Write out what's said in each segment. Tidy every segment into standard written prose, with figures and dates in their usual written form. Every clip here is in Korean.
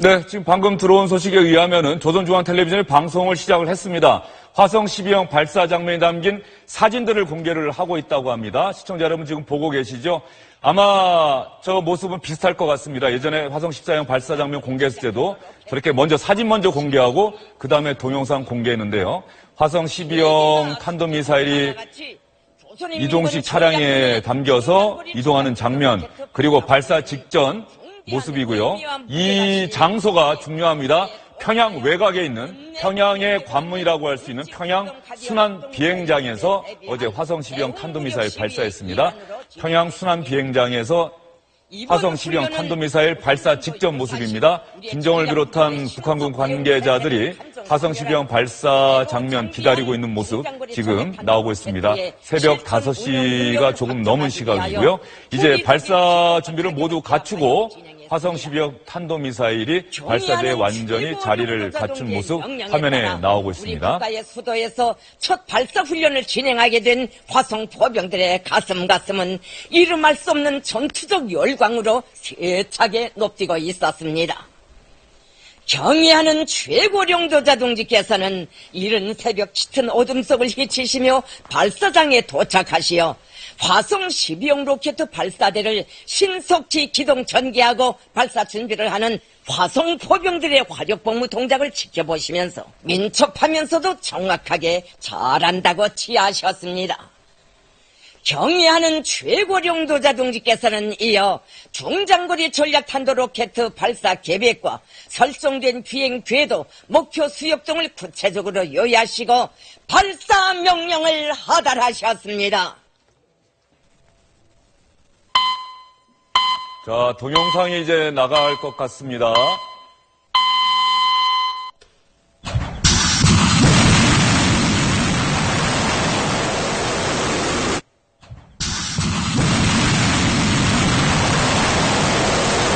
네, 지금 방금 들어온 소식에 의하면은 조선중앙텔레비전이 방송을 시작을 했습니다. 화성 12형 발사 장면이 담긴 사진들을 공개를 하고 있다고 합니다. 시청자 여러분 지금 보고 계시죠? 아마 저 모습은 비슷할 것 같습니다. 예전에 화성 14형 발사 장면 공개했을 때도 저렇게 먼저 사진 먼저 공개하고 그 다음에 동영상 공개했는데요. 화성 12형 탄도미사일이 이동식 차량에 담겨서 이동하는 장면, 그리고 발사 직전 모습이고요. 이 장소가 중요합니다. 평양 외곽에 있는 평양의 관문이라고 할 수 있는 평양 순환 비행장에서 어제 화성 12형 탄도미사일 발사했습니다. 평양 순환 비행장에서 화성 12형 탄도미사일 발사 직전 모습입니다. 김정을 비롯한 북한군 관계자들이 화성 12형 발사 장면 기다리고 있는 모습 지금 나오고 있습니다. 새벽 5시가 조금 넘은 시각이고요. 이제 발사 준비를 모두 갖추고 화성 12형 탄도미사일이 발사대에 완전히 자리를 갖춘 모습 화면에 나오고 있습니다. 우리 국가의 수도에서 첫 발사 훈련을 진행하게 된 화성 포병들의 가슴은 이름할 수 없는 전투적 열광으로 세차게 높뛰고 있었습니다. 경의하는 최고령도자 동지께서는 이른 새벽 짙은 어둠 속을 헤치시며 발사장에 도착하시어 화성 12형 로켓 발사대를 신속히 기동 전개하고 발사 준비를 하는 화성 포병들의 화력복무 동작을 지켜보시면서 민첩하면서도 정확하게 잘한다고 치하하셨습니다. 경의하는 최고령도자 동지께서는 이어 중장거리 전략탄도 로켓 발사 계획과 설정된 비행 궤도, 목표 수역 등을 구체적으로 요약하시고 발사 명령을 하달하셨습니다. 자, 동영상이 이제 나갈 것 같습니다.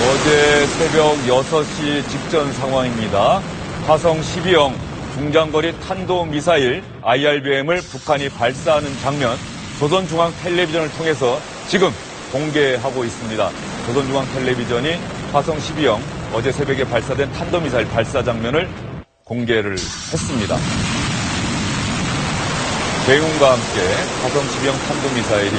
어제 새벽 6시 직전 상황입니다. 화성 12형 중장거리 탄도미사일 IRBM을 북한이 발사하는 장면, 조선중앙텔레비전을 통해서 지금 공개하고 있습니다. 조선중앙텔레비전이 화성 12형 어제 새벽에 발사된 탄도미사일 발사 장면을 공개를 했습니다. 대응과 함께 화성 12형 탄도미사일이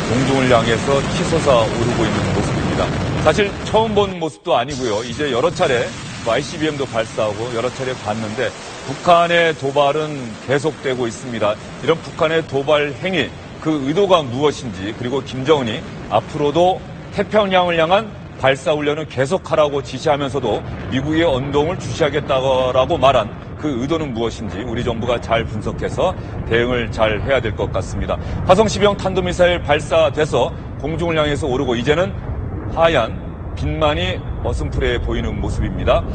공중을 향해서 치솟아 오르고 있는 모습입니다. 사실 처음 본 모습도 아니고요. 이제 여러 차례 ICBM도 발사하고 여러 차례 봤는데 북한의 도발은 계속되고 있습니다. 이런 북한의 도발 행위, 그 의도가 무엇인지, 그리고 김정은이 앞으로도 태평양을 향한 발사 훈련을 계속하라고 지시하면서도 미국의 언동을 주시하겠다고 말한 그 의도는 무엇인지 우리 정부가 잘 분석해서 대응을 잘 해야 될 것 같습니다. 화성 12형 탄도미사일 발사돼서 공중을 향해서 오르고 이제는 하얀 빛만이 어슴푸레 보이는 모습입니다.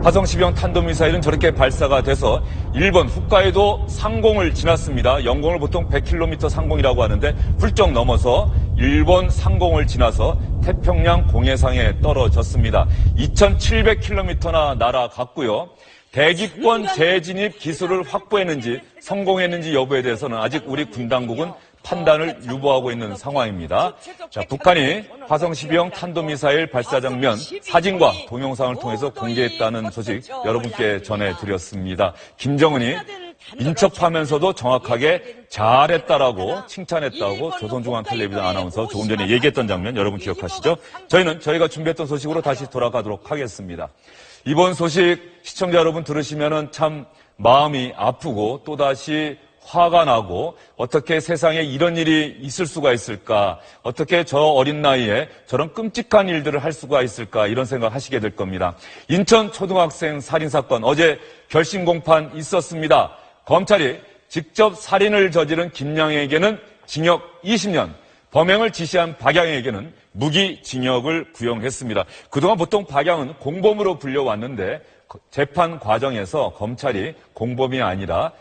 화성 12형 탄도미사일은 저렇게 발사가 돼서 일본 홋카이도 상공을 지났습니다. 영공을 보통 100km 상공이라고 하는데 훌쩍 넘어서 일본 상공을 지나서 태평양 공해상에 떨어졌습니다. 2700km나 날아갔고요. 대기권 재진입 기술을 확보했는지 성공했는지 여부에 대해서는 아직 우리 군 당국은 판단을 유보하고 있는 상황입니다. 자, 북한이 화성 12형 탄도미사일 발사 장면 사진과 동영상을 통해서 공개했다는 소식 여러분께 전해드렸습니다. 김정은이 민첩하면서도 정확하게 잘했다라고 칭찬했다고 조선중앙텔레비전 아나운서 조금 전에 얘기했던 장면 여러분 기억하시죠? 저희가 준비했던 소식으로 다시 돌아가도록 하겠습니다. 이번 소식 시청자 여러분 들으시면은 참 마음이 아프고 또다시 화가 나고 어떻게 세상에 이런 일이 있을 수가 있을까? 어떻게 저 어린 나이에 저런 끔찍한 일들을 할 수가 있을까? 이런 생각 하시게 될 겁니다. 인천 초등학생 살인사건 어제 결심 공판 있었습니다. 검찰이 직접 살인을 저지른 김양에게는 징역 20년, 범행을 지시한 박양에게는 무기징역을 구형했습니다. 그동안 보통 박양은 공범으로 불려왔는데 재판 과정에서 검찰이 공범이 아니라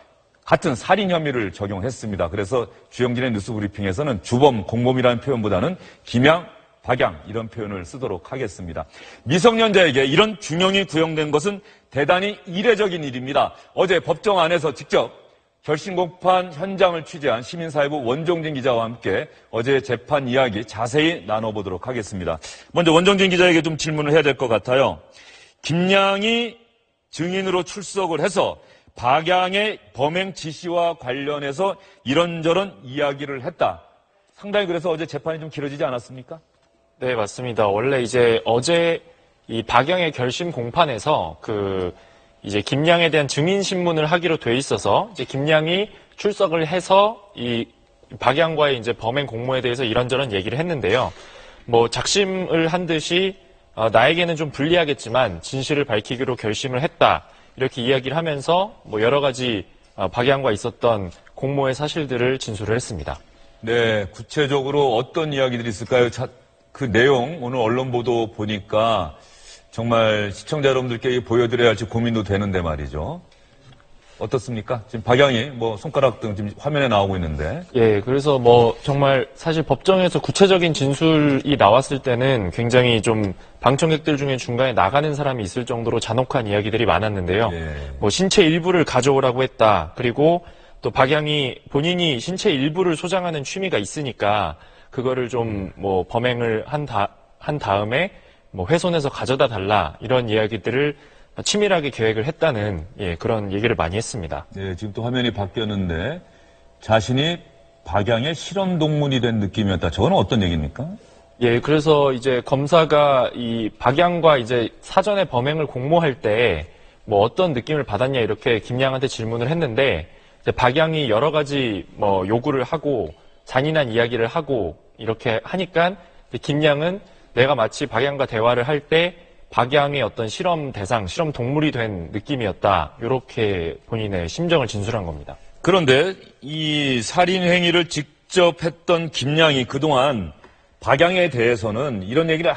같은 살인 혐의를 적용했습니다. 그래서 주영진의 뉴스브리핑에서는 주범, 공범이라는 표현보다는 김양, 박양 이런 표현을 쓰도록 하겠습니다. 미성년자에게 이런 중형이 구형된 것은 대단히 이례적인 일입니다. 어제 법정 안에서 직접 결심공판 현장을 취재한 시민사회부 원종진 기자와 함께 어제 재판 이야기 자세히 나눠보도록 하겠습니다. 먼저 원종진 기자에게 좀 질문을 해야 될 것 같아요. 김양이 증인으로 출석을 해서 박양의 범행 지시와 관련해서 이런저런 이야기를 했다. 상당히 그래서 어제 재판이 좀 길어지지 않았습니까? 네, 맞습니다. 원래 이제 어제 이 박양의 결심 공판에서 이제 김양에 대한 증인 신문을 하기로 돼 있어서 이제 김양이 출석을 해서 이 박양과의 이제 범행 공모에 대해서 이런저런 얘기를 했는데요. 뭐 작심을 한 듯이 나에게는 좀 불리하겠지만 진실을 밝히기로 결심을 했다. 이렇게 이야기를 하면서 뭐 여러 가지 박양과 있었던 공모의 사실들을 진술을 했습니다. 네, 구체적으로 어떤 이야기들이 있을까요? 그 내용 오늘 언론 보도 보니까 정말 시청자 여러분들께 보여드려야 할지 고민도 되는데 말이죠. 어떻습니까? 지금 박양이 뭐 손가락 등 지금 화면에 나오고 있는데. 예, 그래서 뭐 정말 사실 법정에서 구체적인 진술이 나왔을 때는 굉장히 좀 방청객들 중에 중간에 나가는 사람이 있을 정도로 잔혹한 이야기들이 많았는데요. 예. 뭐 신체 일부를 가져오라고 했다. 그리고 또 박양이 본인이 신체 일부를 소장하는 취미가 있으니까 그거를 좀 뭐 범행을 한 다음에 뭐 훼손해서 가져다 달라 이런 이야기들을 치밀하게 계획을 했다는 그런 얘기를 많이 했습니다. 네, 지금 또 화면이 바뀌었는데 자신이 박양의 실험 동물이 된 느낌이었다. 저건 어떤 얘기입니까? 예, 그래서 이제 검사가 이 박양과 이제 사전에 범행을 공모할 때 뭐 어떤 느낌을 받았냐 이렇게 김양한테 질문을 했는데 이제 박양이 여러 가지 뭐 요구를 하고 잔인한 이야기를 하고 이렇게 하니까 김양은 내가 마치 박양과 대화를 할 때 박양의 어떤 실험 대상, 실험 동물이 된 느낌이었다. 이렇게 본인의 심정을 진술한 겁니다. 그런데 이 살인 행위를 직접 했던 김양이 그동안 박양에 대해서는 이런 얘기를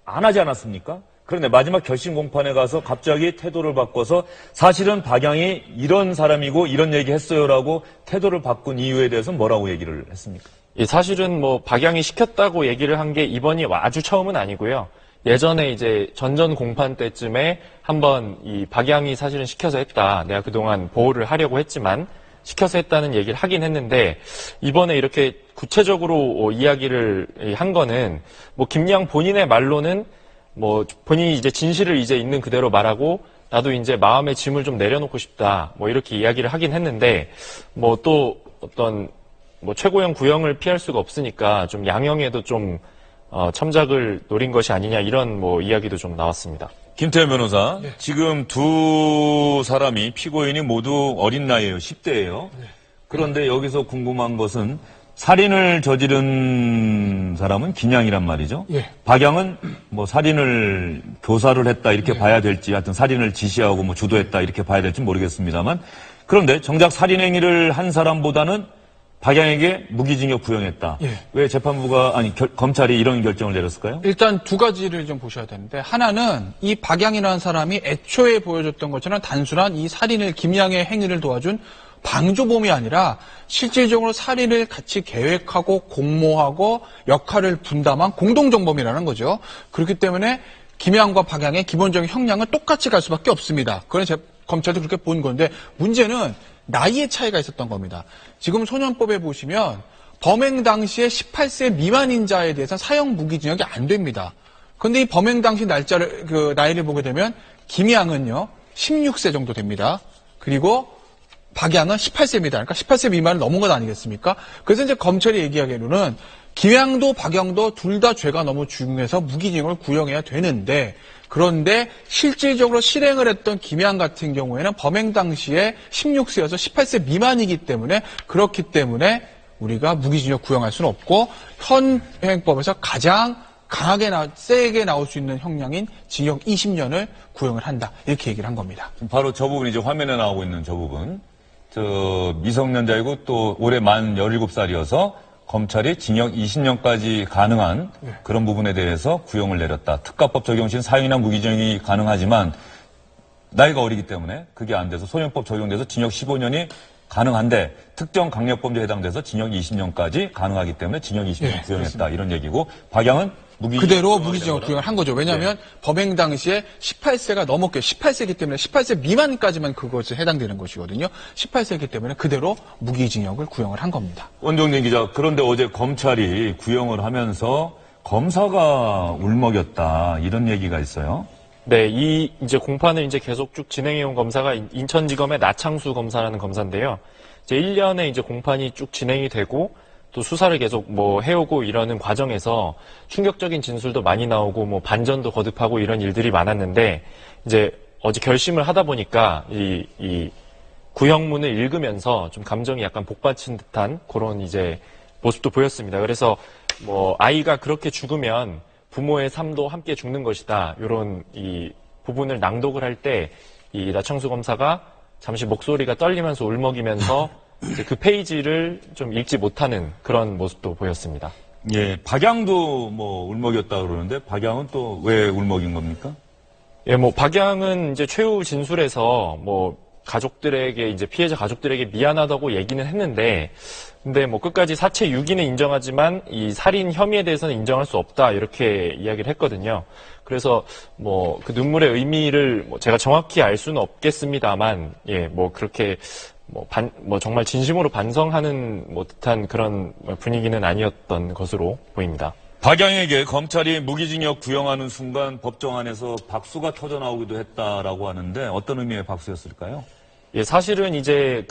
안 하지 않았습니까? 그런데 마지막 결심 공판에 가서 갑자기 태도를 바꿔서 사실은 박양이 이런 사람이고 이런 얘기 했어요라고 태도를 바꾼 이유에 대해서 뭐라고 얘기를 했습니까? 예, 사실은 뭐 박양이 시켰다고 얘기를 한 게 이번이 아주 처음은 아니고요. 예전에 이제 전전 공판 때쯤에 한번 이 박양이 사실은 시켜서 했다. 내가 그동안 보호를 하려고 했지만 시켜서 했다는 얘기를 하긴 했는데 이번에 이렇게 구체적으로 이야기를 한 거는 뭐 김양 본인의 말로는 뭐 본인이 이제 진실을 이제 있는 그대로 말하고 나도 이제 마음의 짐을 좀 내려놓고 싶다. 뭐 이렇게 이야기를 하긴 했는데 뭐 또 어떤 뭐 최고형 구형을 피할 수가 없으니까 좀 양형에도 좀 첨작을 노린 것이 아니냐 이런 뭐 이야기도 좀 나왔습니다. 김태현 변호사, 네. 지금 두 사람이 피고인이 모두 어린 나이에요. 10대예요. 네. 그런데 여기서 궁금한 것은 살인을 저지른 사람은 김양이란 말이죠. 예. 박양은 뭐 살인을 교사를 했다 이렇게 봐야 될지 하여튼 살인을 지시하고 뭐 주도했다 이렇게 봐야 될지 모르겠습니다만 그런데 정작 살인 행위를 한 사람보다는 박양에게 무기징역 구형했다. 예. 왜 재판부가 검찰이 이런 결정을 내렸을까요? 일단 두 가지를 좀 보셔야 되는데 하나는 이 박양이라는 사람이 애초에 보여줬던 것처럼 단순한 이 살인을 김양의 행위를 도와준 방조범이 아니라 실질적으로 살인을 같이 계획하고 공모하고 역할을 분담한 공동정범이라는 거죠. 그렇기 때문에 김양과 박양의 기본적인 형량은 똑같이 갈 수밖에 없습니다. 그건 검찰도 그렇게 본 건데 문제는 나이의 차이가 있었던 겁니다. 지금 소년법에 보시면 범행 당시에 18세 미만인 자에 대해서는 사형 무기징역이 안 됩니다. 그런데 이 범행 당시 나이를 보게 되면 김양은요 16세 정도 됩니다. 그리고 박양은 18세입니다. 그러니까 18세 미만을 넘은 것 아니겠습니까? 그래서 이제 검찰이 얘기하기로는 김양도 박양도 둘 다 죄가 너무 중해서 무기징역을 구형해야 되는데 그런데 실질적으로 실행을 했던 김양 같은 경우에는 범행 당시에 16세여서 18세 미만이기 때문에 그렇기 때문에 우리가 무기징역 구형할 수는 없고 현행법에서 가장 강하게 세게 나올 수 있는 형량인 징역 20년을 구형을 한다. 이렇게 얘기를 한 겁니다. 바로 저 부분이 이제 화면에 나오고 있는 저 부분. 미성년자이고 또 올해 만 17살이어서 검찰이 징역 20년까지 가능한 그런 부분에 대해서 구형을 내렸다. 특가법 적용 시는 사형이나 무기징역이 가능하지만 나이가 어리기 때문에 그게 안 돼서 소년법 적용돼서 징역 15년이 가능한데 특정 강력범죄에 해당돼서 징역 20년까지 가능하기 때문에 징역 20년 구형했다. 이런 얘기고 박양은 그대로 무기징역 구형을 한 거죠. 왜냐하면 범행 당시에 18세가 넘었고요. 18세이기 때문에 18세 미만까지만 그것에 해당되는 것이거든요. 18세이기 때문에 그대로 무기징역을 구형을 한 겁니다. 원종진 기자, 그런데 어제 검찰이 구형을 하면서 검사가 울먹였다 이런 얘기가 있어요. 네, 이제 공판을 이제 계속 쭉 진행해온 검사가 인천지검의 나창수 검사라는 검사인데요. 이제 1년에 이제 공판이 쭉 진행이 되고 또 수사를 계속 뭐 해오고 이러는 과정에서 충격적인 진술도 많이 나오고 뭐 반전도 거듭하고 이런 일들이 많았는데 이제 어제 결심을 하다 보니까 이 구형문을 읽으면서 좀 감정이 약간 복받친 듯한 그런 이제 모습도 보였습니다. 그래서 뭐 아이가 그렇게 죽으면 부모의 삶도 함께 죽는 것이다. 이런 이 부분을 낭독을 할 때 이 나창수 검사가 잠시 목소리가 떨리면서 울먹이면서 이제 그 페이지를 좀 읽지 못하는 그런 모습도 보였습니다. 예, 박양도 뭐 울먹였다 그러는데 박양은 또 왜 울먹인 겁니까? 예, 뭐 박양은 이제 최후 진술에서 뭐 가족들에게 이제 피해자 가족들에게 미안하다고 얘기는 했는데 근데 뭐 끝까지 사체 유기는 인정하지만 이 살인 혐의에 대해서는 인정할 수 없다 이렇게 이야기를 했거든요. 그래서 뭐 그 눈물의 의미를 뭐 제가 정확히 알 수는 없겠습니다만 예, 뭐 그렇게 뭐 정말 진심으로 반성하는 뭐 듯한 그런 분위기는 아니었던 것으로 보입니다. 박양에게 검찰이 무기징역 구형하는 순간 법정 안에서 박수가 터져 나오기도 했다라고 하는데 어떤 의미의 박수였을까요? 예, 사실은 이제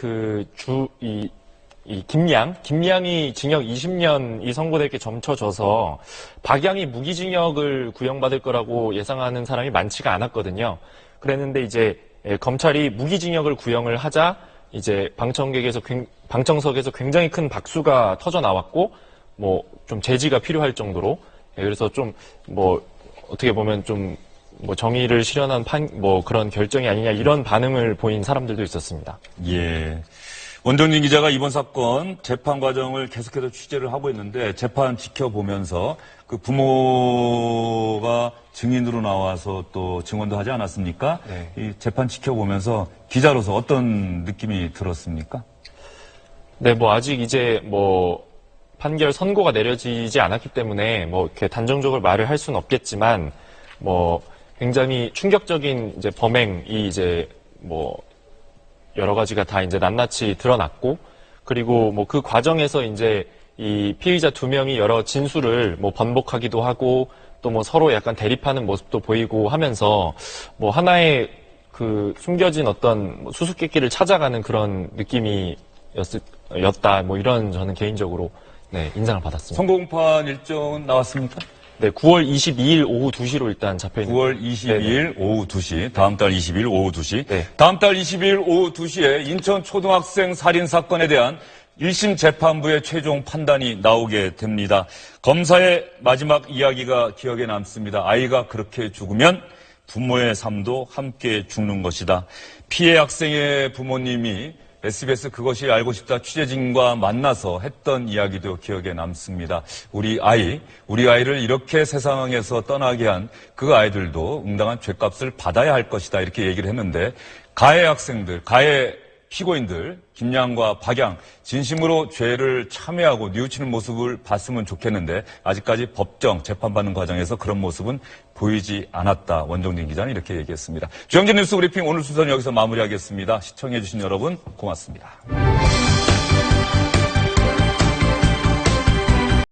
김양이 징역 20년이 선고될 게 점쳐져서 박양이 무기징역을 구형받을 거라고 예상하는 사람이 많지가 않았거든요. 그랬는데 이제 검찰이 무기징역을 구형을 하자 이제 방청석에서 굉장히 큰 박수가 터져 나왔고 뭐 좀 제지가 필요할 정도로 그래서 좀 뭐 어떻게 보면 좀 뭐 정의를 실현한 그런 결정이 아니냐 이런 반응을 보인 사람들도 있었습니다. 예. 원정진 기자가 이번 사건 재판 과정을 계속해서 취재를 하고 있는데 재판 지켜보면서 그 부모가 증인으로 나와서 또 증언도 하지 않았습니까? 네. 이 재판 지켜보면서 기자로서 어떤 느낌이 들었습니까? 네, 뭐 아직 이제 뭐 판결 선고가 내려지지 않았기 때문에 뭐 이렇게 단정적으로 말을 할 수는 없겠지만 뭐 굉장히 충격적인 이제 범행이 이제 뭐 여러 가지가 다 이제 낱낱이 드러났고 그리고 뭐 그 과정에서 이제 이 피의자 2명이 여러 진술을 뭐 번복하기도 하고 또 뭐 서로 약간 대립하는 모습도 보이고 하면서 뭐 하나의 그 숨겨진 어떤 수수께끼를 찾아가는 그런 느낌이었다 뭐 이런 저는 개인적으로 네, 인상을 받았습니다. 선고 공판 일정은 나왔습니까? 네, 9월 22일 오후 2시로 일단 잡혀있는 9월 22일 네네. 오후 2시, 다음 달 20일 오후 2시. 네. 다음 달 20일 오후 2시에 인천 초등학생 살인 사건에 대한 1심 재판부의 최종 판단이 나오게 됩니다. 검사의 마지막 이야기가 기억에 남습니다. 아이가 그렇게 죽으면 부모의 삶도 함께 죽는 것이다. 피해 학생의 부모님이 SBS 그것이 알고 싶다 취재진과 만나서 했던 이야기도 기억에 남습니다. 우리 아이를 이렇게 세상에서 떠나게 한 그 아이들도 응당한 죄값을 받아야 할 것이다 이렇게 얘기를 했는데 가해 학생들, 가해 피고인들 김양과 박양 진심으로 죄를 참회하고 뉘우치는 모습을 봤으면 좋겠는데 아직까지 법정 재판받는 과정에서 그런 모습은 보이지 않았다. 원정진 기자는 이렇게 얘기했습니다. 주영진 뉴스 브리핑 오늘 순서는 여기서 마무리하겠습니다. 시청해 주신 여러분 고맙습니다.